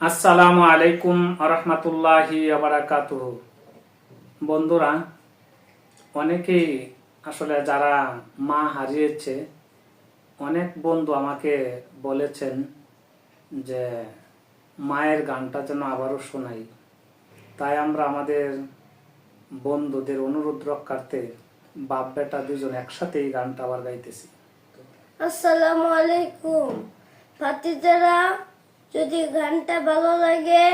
আসসালামু আলাইকুম আরহামাতুল্লাহি আবারাকাতুহু। বন্ধুরা, অনেকেই আসলে যারা মা হারিয়েছে, অনেক বন্ধু আমাকে বলেছেন যে মায়ের গানটা যেন আবারও শোনাই। তাই আমরা আমাদের বন্ধুদের অনুরোধ রক্ষার্থে বাপ বেটা দুজন একসাথে এই গানটা আবার গাইতেছি। আসসালামু আলাইকুম ভাতিজারা, যদি গানটা ভালো লাগে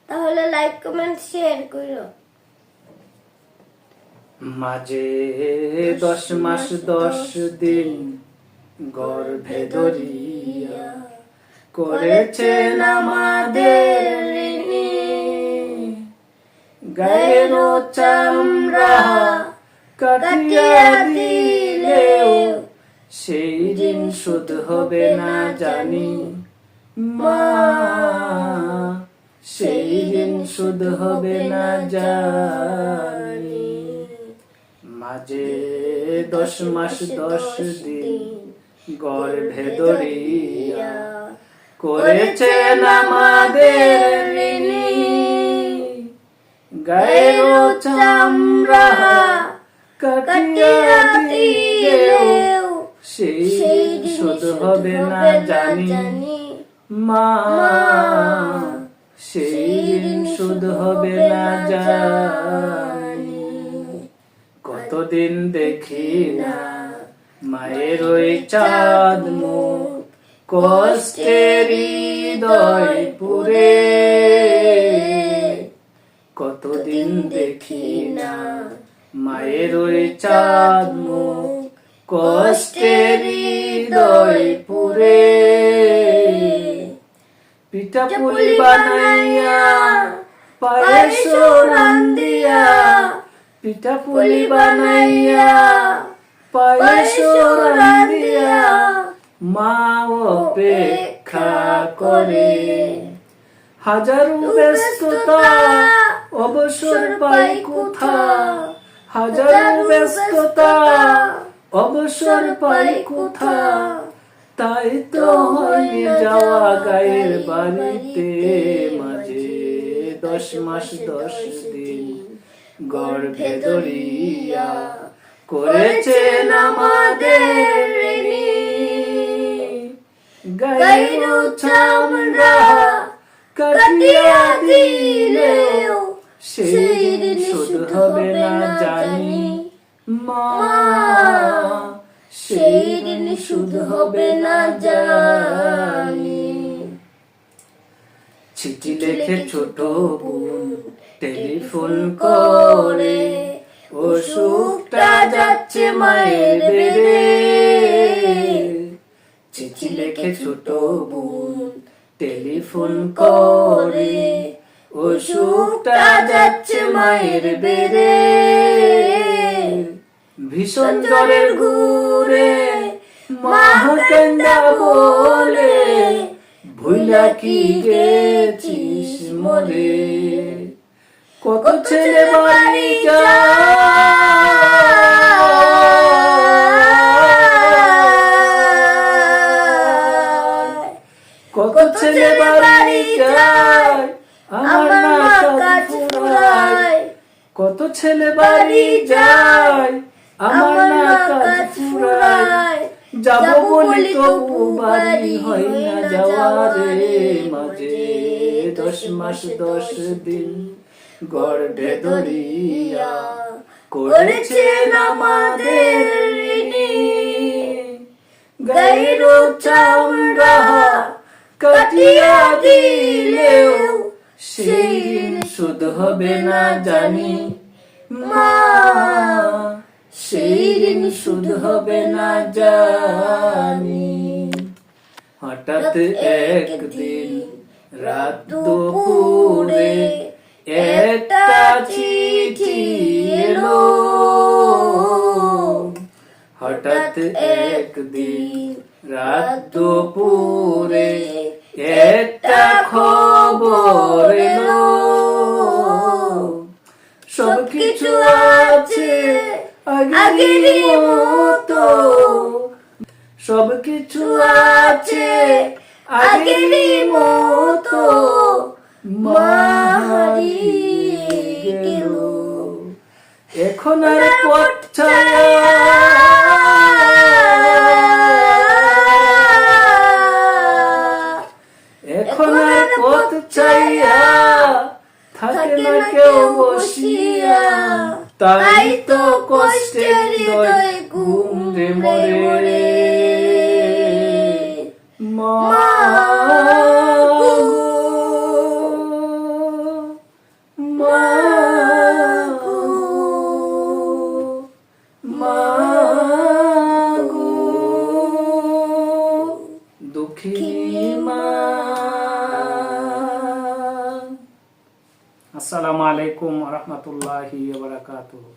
তাহলে লাইক কমেন্ট শেয়ার করো। মাঝে 10 মাস 10 দিন গর্ভে ধরিয়া করেছেন আমাদের ঋণী, গায়ের চামড়া কাটিয়া দিলেও সেই ঋণ শোধ হবে না জানি মা, সেই ঋণ শোধ হবে না জানি। মাঝে 10 মাস 10 দিন গর্ভে ধরিয়া করেছেন আমাদের ঋণী, গায়ের চামড়া কাটিয়া দিলেও সেই ঋণ শোধ হবে না জানি মা, সেই ঋণ শোধ হবে না জানি। কতদিন দেখি না মায়ের ওই চাঁদ মুখ, কষ্টের হৃদয় পুরে। কতদিন দেখি না মায়ের ওই চাঁদ মুখ, কষ্টের হৃদয় পুরে। পিঠা পুলি বানাইয়া পায়েস রান্দিয়া, পিঠা পুলি বানাইয়া পায়েস রান্দিয়া মা অপেক্ষা করে। হাজারো ব্যস্ততা অবসর পাই কোথা, হাজারো ব্যস্ততা অবসর পাই কোথা। তাই তো হয়ে যাওয়া গায়ের বাড়িতে মাঝে 10 মাস 10 দিন গর্ভে ধরিয়া করেছেন আমাদের ঋণী, গায়ের চামড়া কাটিয়া দিলেও সেই ঋণ শোধ হবে না জানি মা, সেই ঋণ শোধ হবে না জানি। চিঠি লিখে ছোট বোন টেলিফোন করে, অসুখটা যাচ্ছে মায়ের বেড়ে। চিঠি লিখে ছোট বোন টেলিফোন করে, অসুখটা যাচ্ছে মায়ের বেড়ে। ভীষণ জ্বরের ঘুরে মা কান্দা বলে, ভুলা কি গেছিস মরে। কত ছেলে বাড়ি যায়, কত ছেলে বাড়ি যায় আমার মা কাজ ফুরায়। কত ছেলে বাড়ি যায় আমার না কাজ ফুরায়। যাব বলি তবু বাড়ি হয় না যাওয়া রে। মাঝে 10 মাস 10 দিন গর্ভে ধরিয়া করেছেন আমাদের ঋণী, গায়ের চামড়া কাটিয়া দিলেও সেই ঋণ শোধ হবে না জানি মা, সেই ঋণ শোধ হবে না জানি। হঠাৎ একদিন রাত দুপুরে একটা চিঠি এলো, হঠাৎ একদিন রাত দুপুরে একটা খবর এলো। সবকিছু আছে আগের মতো, সবকিছু আছে আগের মতো, এখন আর পথ ছায়া এখন আর পথ ছায়া থাকে না কেউ বসিয়া তাই তো কষ্টের হৃদয় ঘুম রে মরে মা গো, মা গো, মা গো, দুঃখিনী মা। আসসালামু আলাইকুম ওয়া রাহমাতুল্লাহি ওয়া বারাকাতুহু।